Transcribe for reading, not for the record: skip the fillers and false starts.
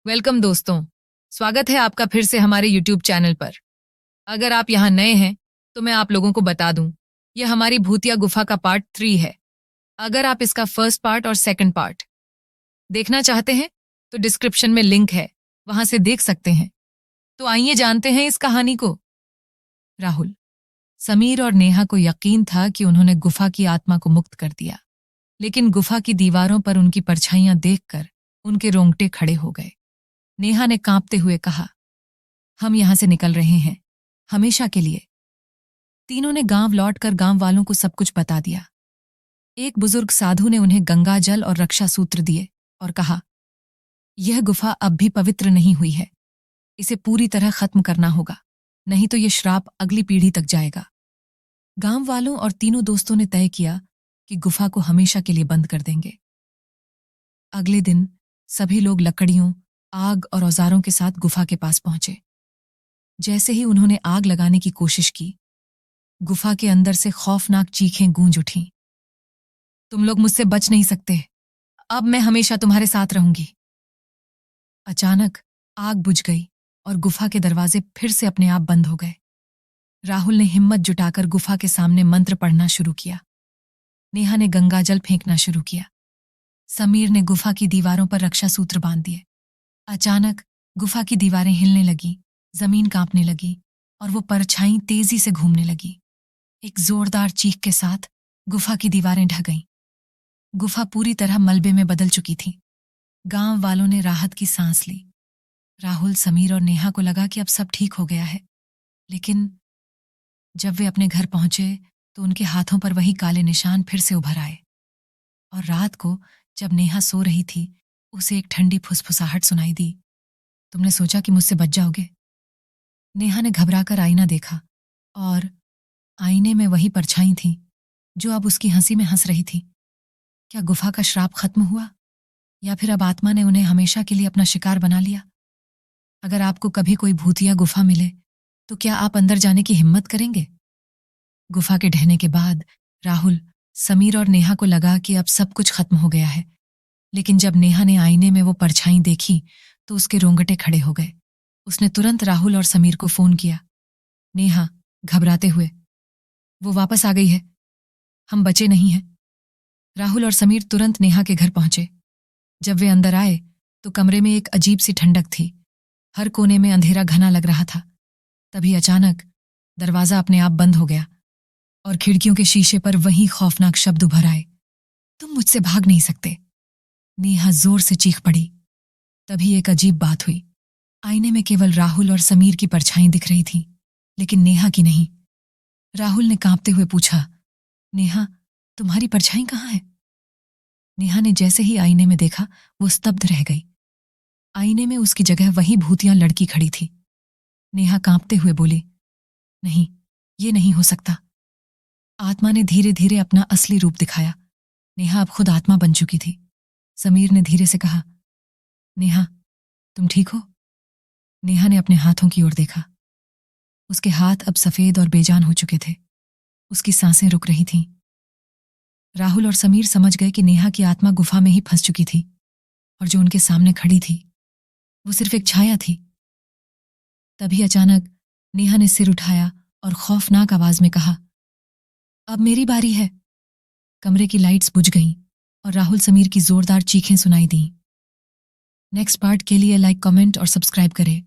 Welcome दोस्तों। स्वागत है आपका फिर से हमारे YouTube चैनल पर। अगर आप यहाँ नए हैं तो मैं आप लोगों को बता दूं, यह हमारी भूतिया गुफा का पार्ट 3 है। अगर आप इसका फर्स्ट पार्ट और सेकंड पार्ट देखना चाहते हैं तो डिस्क्रिप्शन में लिंक है, वहां से देख सकते हैं। तो आइए जानते हैं इस कहानी को। राहुल, समीर और नेहा को यकीन था कि उन्होंने गुफा की आत्मा को मुक्त कर दिया, लेकिन गुफा की दीवारों पर उनकी परछाइयां देखकर उनके रोंगटे खड़े हो गए। नेहा ने कांपते हुए कहा, हम यहां से निकल रहे हैं, हमेशा के लिए। तीनों ने गांव लौटकर गांव वालों को सब कुछ बता दिया। एक बुजुर्ग साधु ने उन्हें गंगा जल और रक्षा सूत्र दिए और कहा, यह गुफा अब भी पवित्र नहीं हुई है, इसे पूरी तरह खत्म करना होगा, नहीं तो यह श्राप अगली पीढ़ी तक जाएगा। गांव वालों और तीनों दोस्तों ने तय किया कि गुफा को हमेशा के लिए बंद कर देंगे। अगले दिन सभी लोग लकड़ियों, आग और औजारों के साथ गुफा के पास पहुंचे। जैसे ही उन्होंने आग लगाने की कोशिश की, गुफा के अंदर से खौफनाक चीखें गूंज उठीं। तुम लोग मुझसे बच नहीं सकते, अब मैं हमेशा तुम्हारे साथ रहूंगी। अचानक आग बुझ गई और गुफा के दरवाजे फिर से अपने आप बंद हो गए। राहुल ने हिम्मत जुटाकर गुफा के सामने मंत्र पढ़ना शुरू किया। नेहा ने गंगाजल फेंकना शुरू किया। समीर ने गुफा की दीवारों पर रक्षा सूत्र बांध दिए। अचानक गुफा की दीवारें हिलने लगी, जमीन कांपने लगी और वो परछाई तेजी से घूमने लगी। एक जोरदार चीख के साथ गुफा की दीवारें ढह गईं। गुफा पूरी तरह मलबे में बदल चुकी थी। गांव वालों ने राहत की सांस ली। राहुल, समीर और नेहा को लगा कि अब सब ठीक हो गया है, लेकिन जब वे अपने घर पहुंचे तो उनके हाथों पर वही काले निशान फिर से उभर आए। और रात को जब नेहा सो रही थी, उसे एक ठंडी फुसफुसाहट सुनाई दी। तुमने सोचा कि मुझसे बच जाओगे? नेहा ने घबराकर आईना देखा और आईने में वही परछाई थी जो अब उसकी हंसी में हंस रही थी। क्या गुफा का श्राप खत्म हुआ, या फिर अब आत्मा ने उन्हें हमेशा के लिए अपना शिकार बना लिया? अगर आपको कभी कोई भूतिया गुफा मिले तो क्या आप अंदर जाने की हिम्मत करेंगे? गुफा के ढहने के बाद राहुल, समीर और नेहा को लगा कि अब सब कुछ खत्म हो गया है, लेकिन जब नेहा ने आईने में वो परछाई देखी तो उसके रोंगटे खड़े हो गए। उसने तुरंत राहुल और समीर को फोन किया। नेहा, घबराते हुए, वो वापस आ गई है, हम बचे नहीं हैं। राहुल और समीर तुरंत नेहा के घर पहुंचे। जब वे अंदर आए तो कमरे में एक अजीब सी ठंडक थी। हर कोने में अंधेरा घना लग रहा था। तभी अचानक दरवाजा अपने आप बंद हो गया और खिड़कियों के शीशे पर वही खौफनाक शब्द उभर आए, तुम मुझसे भाग नहीं सकते। नेहा जोर से चीख पड़ी। तभी एक अजीब बात हुई। आईने में केवल राहुल और समीर की परछाई दिख रही थी, लेकिन नेहा की नहीं। राहुल ने कांपते हुए पूछा, नेहा, तुम्हारी परछाई कहाँ है? नेहा ने जैसे ही आईने में देखा, वो स्तब्ध रह गई। आईने में उसकी जगह वही भूतिया लड़की खड़ी थी। नेहा कांपते हुए बोली, नहीं, ये नहीं हो सकता। आत्मा ने धीरे धीरे अपना असली रूप दिखाया। नेहा अब खुद आत्मा बन चुकी थी। समीर ने धीरे से कहा, नेहा, तुम ठीक हो? नेहा ने अपने हाथों की ओर देखा। उसके हाथ अब सफेद और बेजान हो चुके थे। उसकी सांसें रुक रही थीं। राहुल और समीर समझ गए कि नेहा की आत्मा गुफा में ही फंस चुकी थी और जो उनके सामने खड़ी थी वो सिर्फ एक छाया थी। तभी अचानक नेहा ने सिर उठाया और खौफनाक आवाज में कहा, अब मेरी बारी है। कमरे की लाइट्स बुझ गईं और राहुल, समीर की जोरदार चीखें सुनाई दीं। नेक्स्ट पार्ट के लिए लाइक, कमेंट और सब्सक्राइब करें।